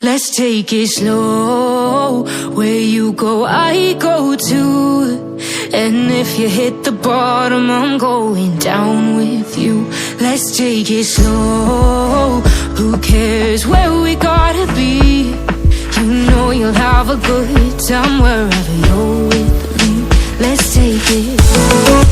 Let's take it slow. Where you go, I go too. And if you hit the bottom, I'm going down with you. Let's take it slow. Who cares where we gotta be? You know you'll have a good time wherever you're with me. Let's take it slow.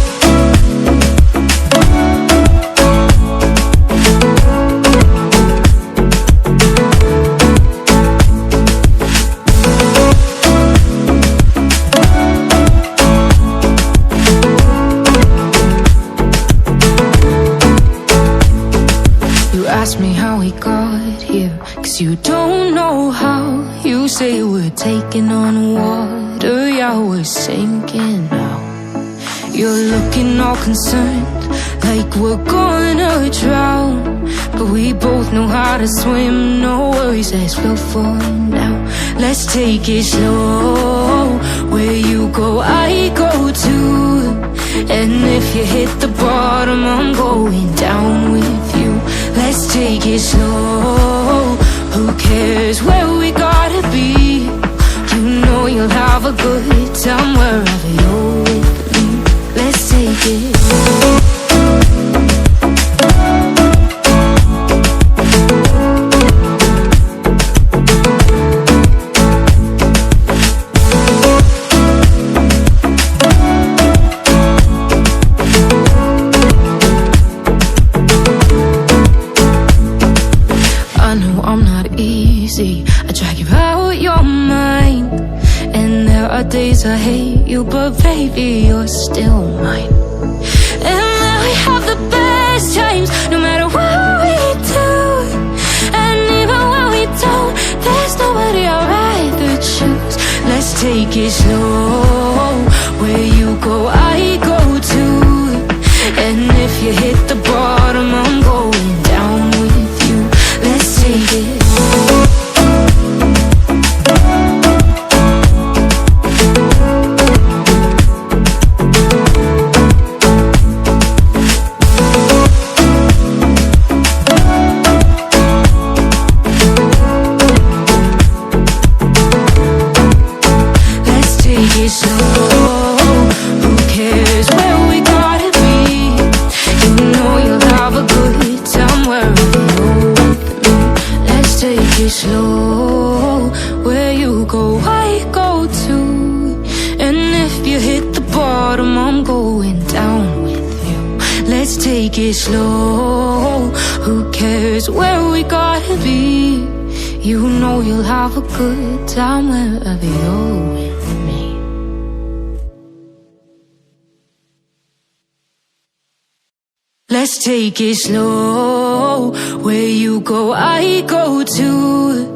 Ask me how we got here, 'cause you don't know how. You say we're taking on water, yeah, we're sinking now. You're looking all concerned, like we're gonna drown. But we both know how to swim, no worries as we'll fall now. Let's take it slow. Where you go, I go too. And if you hit the bottom, I'm going down with you. Let's take it slow. Who cares where we gotta be? You know you'll have a good time wherever you're with me. Let's take it slow. I drag you out your mind, and there are days I hate you, but baby, you're still mine. And then we have the best times, no matter what we do. And even when we don't, there's nobody I'd rather choose. Let's take it slow. Where you go, I go too. And if you hit the bottom, I'm going down with you. Let's take it slow. Slow, where you go, I go too. And if you hit the bottom, I'm going down with you. Let's take it slow. Who cares where we gotta be? You know you'll have a good time wherever you're with me. Let's take it slow. Where you go, I go too.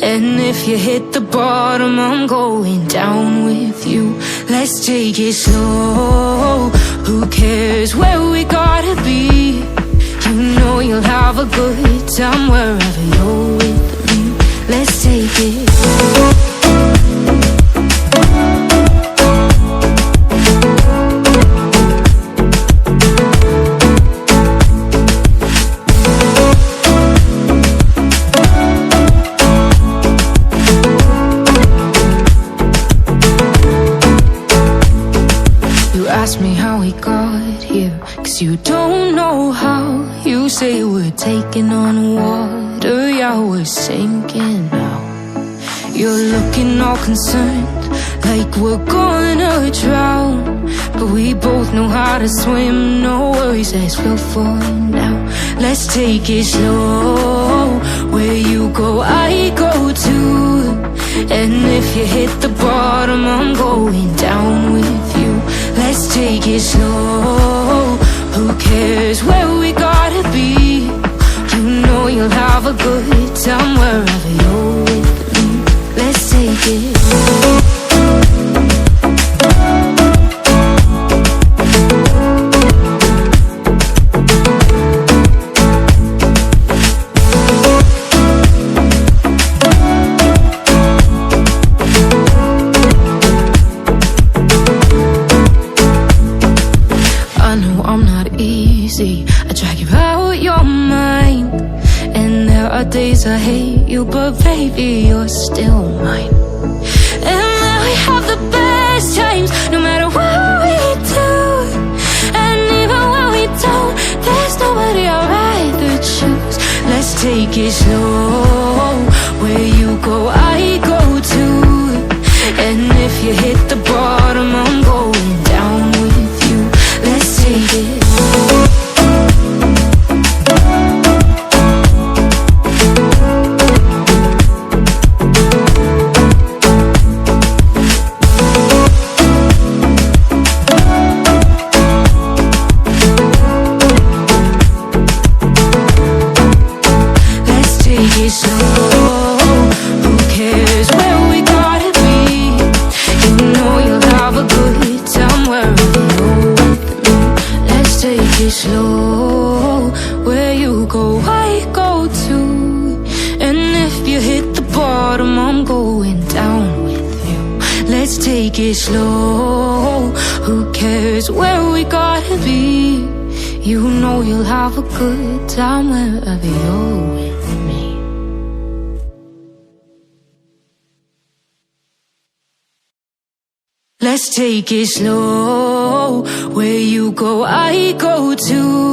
And if you hit the bottom, I'm going down with you. Let's take it slow. Who cares where we gotta be? You know you'll have a good time wherever you're with me. Let's take it slow. Ask me how we got here, 'cause you don't know how. You say we're taking on water, yeah, we're sinking now. You're looking all concerned, like we're gonna drown. But we both know how to swim, no worries as we'll fall now. Let's take it slow. Where you go, I go too. And if you hit the bottom, I'm going down with you. Let's take it slow. Who cares where we gotta be? You know you'll have a good time wherever you're with me. Let's take it slow. I drag you out your mind, and there are days I hate you, but baby, you're still mine. And now we have the best times, no matter what we do. And even when we don't, there's nobody I'd rather choose. Let's take it slow. Where you go, I go too. And if you hit the bottom, I'm going down with you. Let's take it slow. Slow, where you go, I go too. And if you hit the bottom, I'm going down with you. Let's take it slow. Who cares where we gotta be? You know you'll have a good time wherever you're with me. Let's take it slow. Where you go, I go too.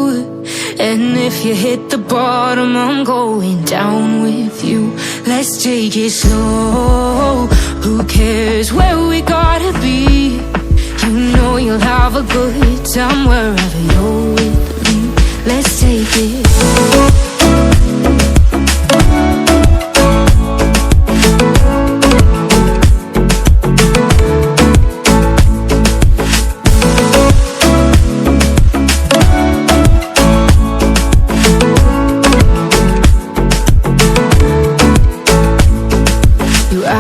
And if you hit the bottom, I'm going down with you. Let's take it slow. Who cares where we gotta be? You know you'll have a good time wherever you're with me. Let's take it slow.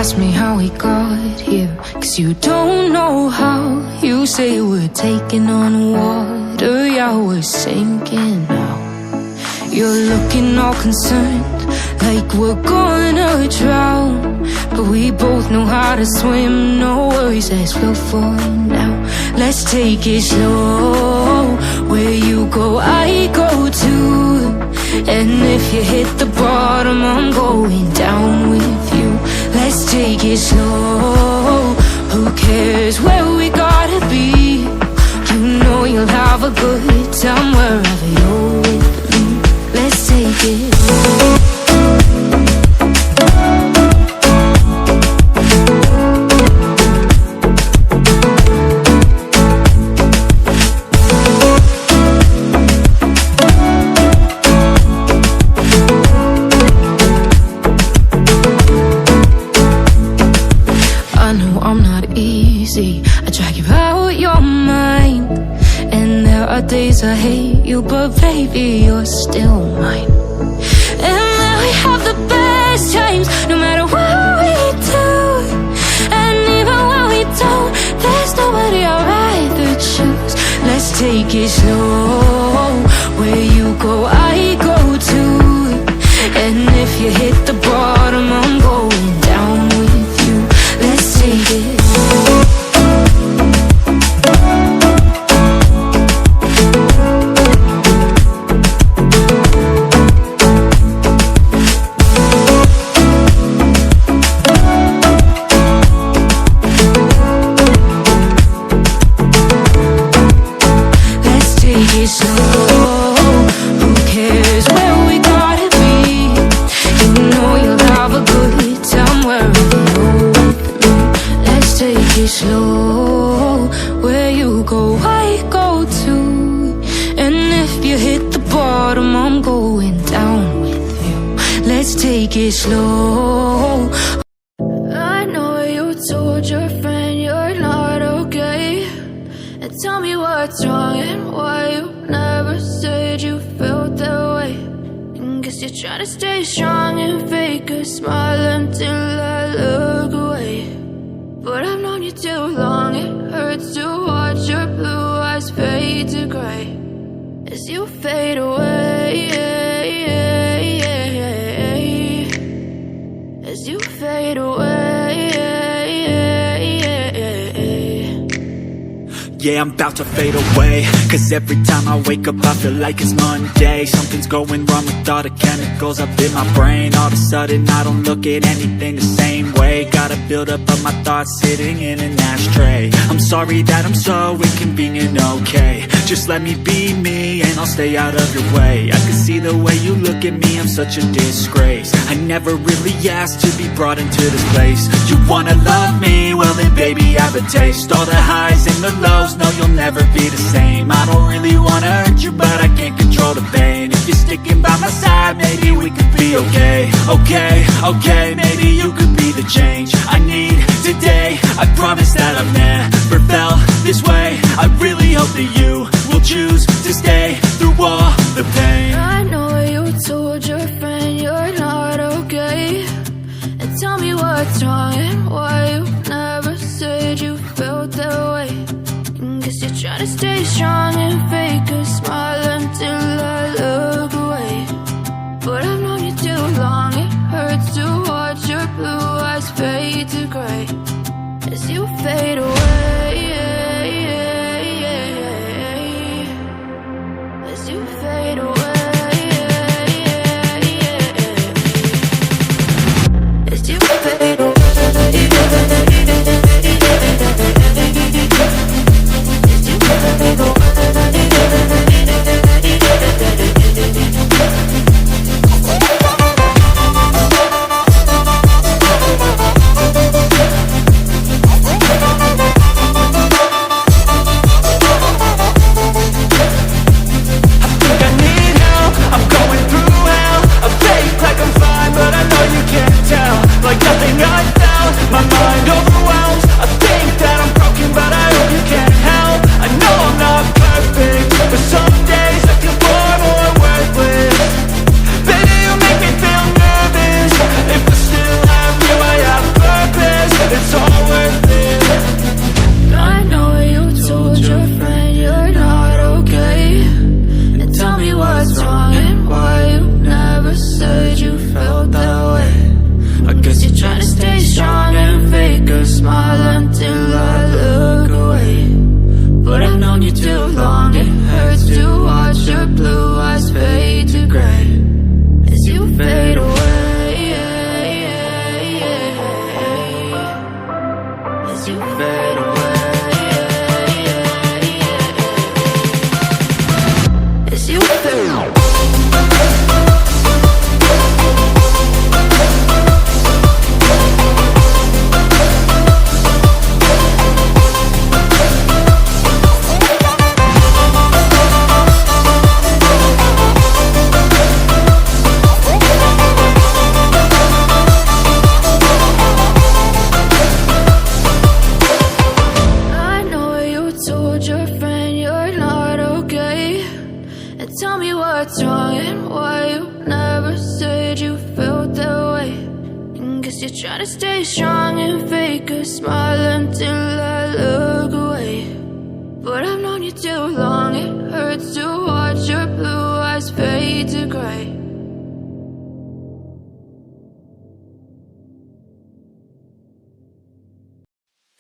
Ask me how we got here, 'cause you don't know how. You say we're taking on water, yeah, we're sinking now. You're looking all concerned, like we're gonna drown. But we both know how to swim, no worries, let's float for now. Let's take it slow. Where you go, I go too. And if you hit the bottom, I'm going down with you. Let's take it slow. Who cares where we gotta be? You know you'll have a good time wherever you're with me. Let's take it slow. I drag you out your mind. And there are days I hate you, but baby, you're still mine. And now we have the best times, no matter what we do. And even when we don't, there's nobody I'd rather choose. Let's take it slow. Where you go, I go too. And if you hit the bottom, I'm going down with you. Let's take it slow. Slow, where you go, I go too. And if you hit the bottom, I'm going down with you. Let's take it slow. I know you told your friend you're not okay, and tell me what's wrong and why you never said you felt that way. And guess you're trying to stay strong and fake a smile until I look away. But I've known you too long, it hurts to watch your blue eyes fade to gray as you fade away, as you fade away. Yeah, I'm about to fade away. Cause every time I wake up I feel like it's Monday. Something's going wrong with all the chemicals up in my brain. All of a sudden I don't look at anything the same way. Gotta build up of my thoughts sitting in an ashtray. I'm sorry that I'm so inconvenient, okay. Just let me be me and I'll stay out of your way. I can see the way you look at me, I'm such a disgrace. I never really asked to be brought into this place. You wanna love me? Well then baby I have a taste. All the highs and the lows, no you'll never be the same. I don't really wanna hurt you but I can't control the pain. If you're sticking by my side maybe we could be okay. Okay, maybe you could be the change I need today. I promise that I've never felt this way. I really hope that you will choose to stay through all the pain. I know you told your friend you're not okay, and tell me what's wrong and why you never said you felt that way. Guess you're trying to stay strong and fake a smile until I look away. But I've known you too long, it hurts to watch your blue eyes fade to gray as you fade away. As you fade away. As you fade away.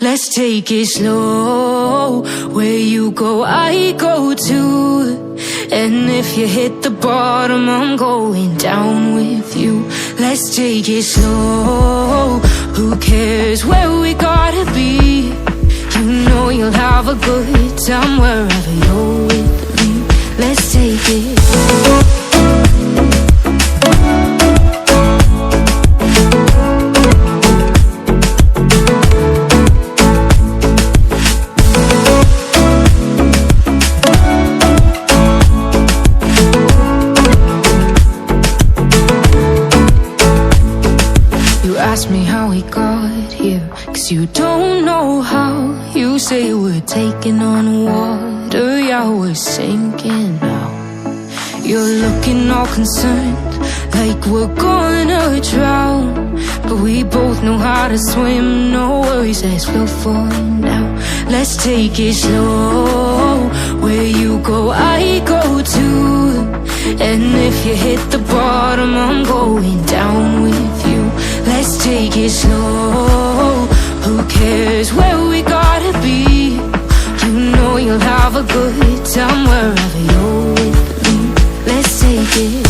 Let's take it slow. Where you go, I go too. And if you hit the bottom, I'm going down with you. Let's take it slow. Who cares where we gotta be? You know you'll have a good time wherever you're with me. Let's take it slow. Ask me how we got here, cause you don't know how. You say we're taking on water, yeah, we're sinking now. You're looking all concerned, like we're gonna drown. But we both know how to swim, no worries as we'll fall now. Let's take it slow. Where you go, I go too. And if you hit the bottom, I'm going down with you. Let's take it slow. Who cares where we gotta be? You know you you'll have a good time wherever you're with me. Let's take it.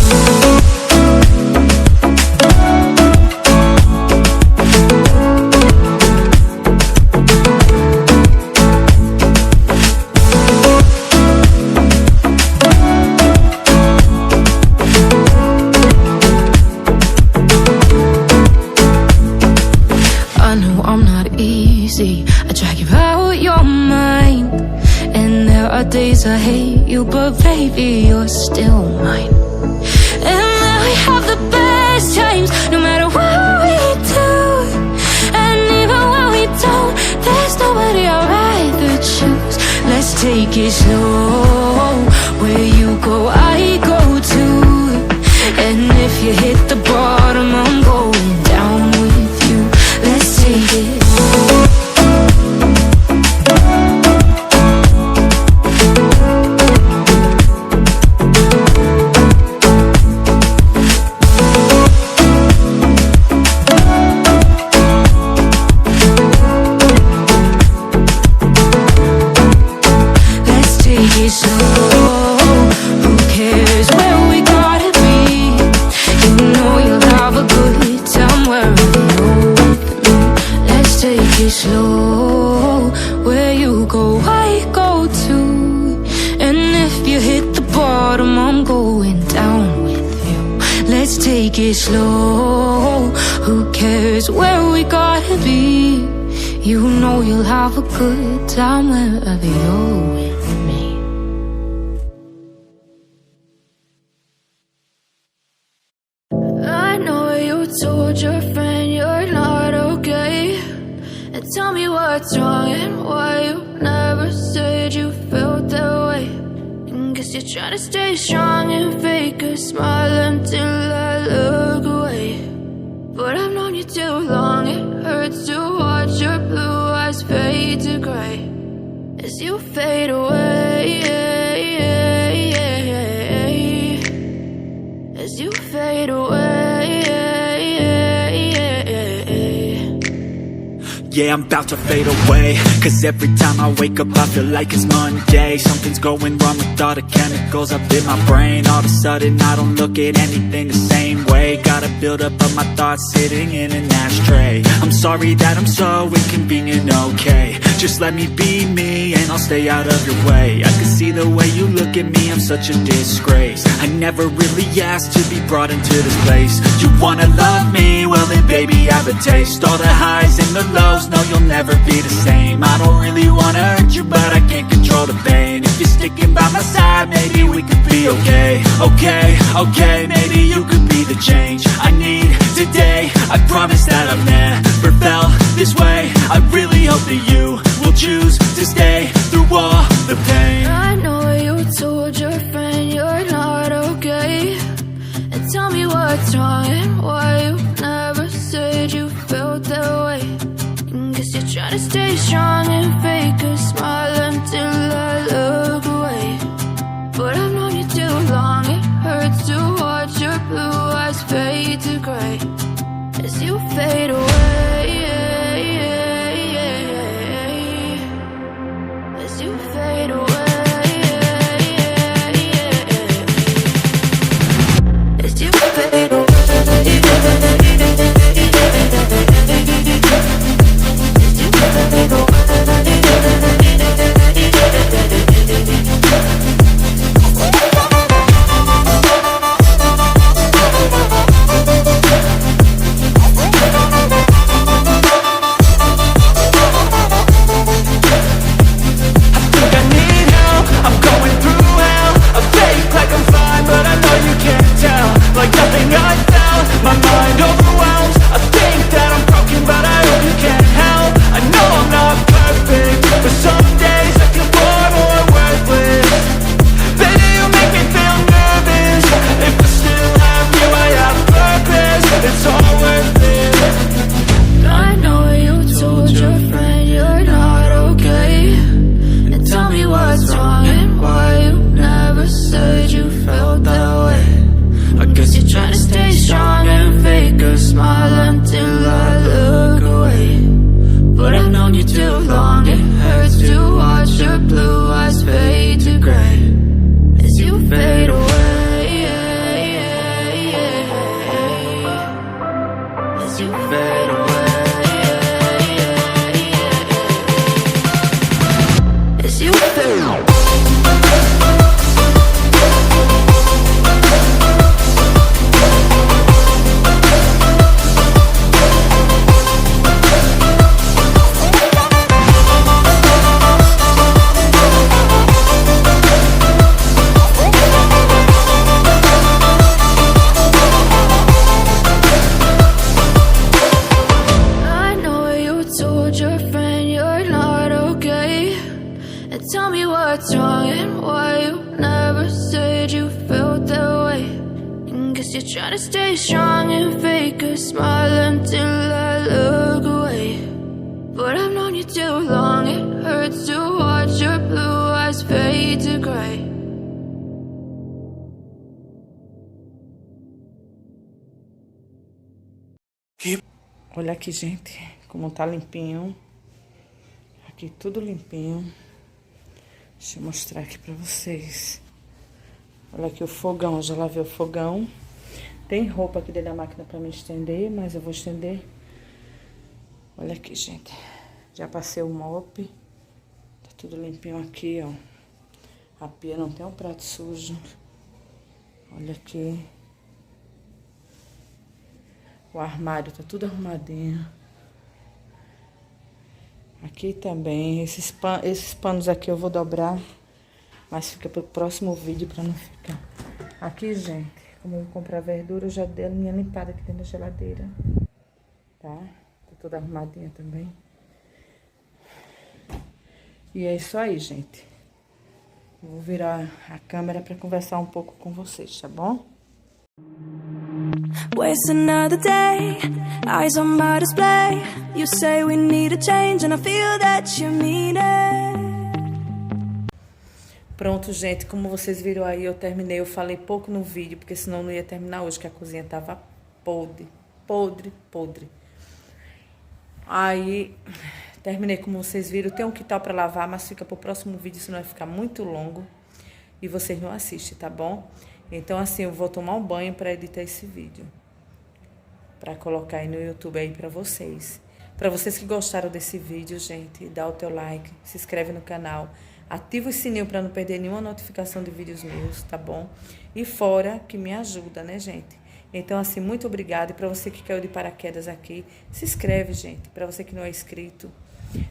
I know I'm not easy, I drag you out your mind, and there are days I hate you, but baby, you're still mine. And then we have the best times, no matter what we do. And even when we don't, there's nobody I'd rather choose. Let's take it slow, where you go, I go too. And if you hit the bottom, I'm going down with you. Let's take it. Slow, where you go, I go too. And if you hit the bottom, I'm going down with you. Let's take it slow. Who cares where we gotta be? You know you'll have a good time wherever you're with me. I know you told your friend you're not okay. And tell me what's wrong and why you never said you felt that way. And guess you're trying to stay strong and fake a smile until I look away. But I've known you too long, it hurts to watch your blue eyes fade to gray as you fade away, as you fade away. Yeah, I'm about to fade away, cause every time I wake up I feel like it's Monday. Something's going wrong with all the chemicals up in my brain. All of a sudden I don't look at anything the same way. Got a buildup of my thoughts sitting in an ashtray. I'm sorry that I'm so inconvenient, okay. Just let me be me and I'll stay out of your way. I can see the way you look at me, I'm such a disgrace. I never really asked to be brought into this place. You wanna love me? Well then baby I have a taste. All the highs and the lows, no you'll never be the same. I don't really wanna hurt you but I can't control the pain. If you're sticking by my side maybe we could be okay. Okay, maybe you could be the change I need today. I promise that I've never felt this way. I really hope that you will choose to stay through all the pain. I know you told your friend you're not okay. And tell me what's wrong and why you never said you felt that way. And guess you're trying to stay strong and fake a smile until I look away. But I've known you too long, it hurts to watch your blue eyes fade to gray as you fade away, as you fade away, as you fade away. Like nothing I 'cause you're trying to stay strong and fake a smile until I look away. But I've known you too long, it hurts to watch your blue eyes fade to gray. Olha aqui, gente, como tá limpinho. Aqui tudo limpinho. Deixa eu mostrar aqui pra vocês. Olha aqui o fogão, eu já lavei o fogão. Tem roupa aqui dentro da máquina pra me estender, mas eu vou estender. Olha aqui, gente. Já passei o mop. Tá tudo limpinho aqui, ó. A pia não tem um prato sujo. Olha aqui. O armário tá tudo arrumadinho. Aqui também. Esses panos aqui eu vou dobrar. Mas fica pro próximo vídeo pra não ficar. Aqui, gente, como eu vou comprar verdura, eu já dei a minha limpada aqui dentro da geladeira. Tá? Tá toda arrumadinha também. E é isso aí, gente. Vou virar a câmera pra conversar um pouco com vocês, tá bom? Waste another day, eyes on my display. You say we need a change and I feel that you mean it. Pronto, gente, como vocês viram aí, eu terminei. Eu falei pouco no vídeo, porque senão não ia terminar hoje, que a cozinha tava podre. Aí, terminei como vocês viram. Tem um quintal pra lavar, mas fica pro próximo vídeo, senão vai ficar muito longo. E vocês não assistem, tá bom? Então, assim, eu vou tomar um banho pra editar esse vídeo. Pra colocar aí no YouTube aí pra vocês. Pra vocês que gostaram desse vídeo, gente, dá o teu like, se inscreve no canal. Ativa o sininho pra não perder nenhuma notificação de vídeos meus, tá bom? E fora que me ajuda, né, gente? Então, assim, muito obrigada. E pra você que caiu de paraquedas aqui, se inscreve, gente. Pra você que não é inscrito,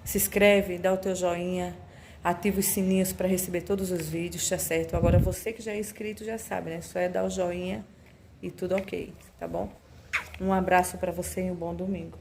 se inscreve, dá o teu joinha. Ativa os sininhos para receber todos os vídeos, tá certo? Agora, você que já é inscrito já sabe, né? Só é dar o joinha e tudo ok, tá bom? Um abraço para você e um bom domingo.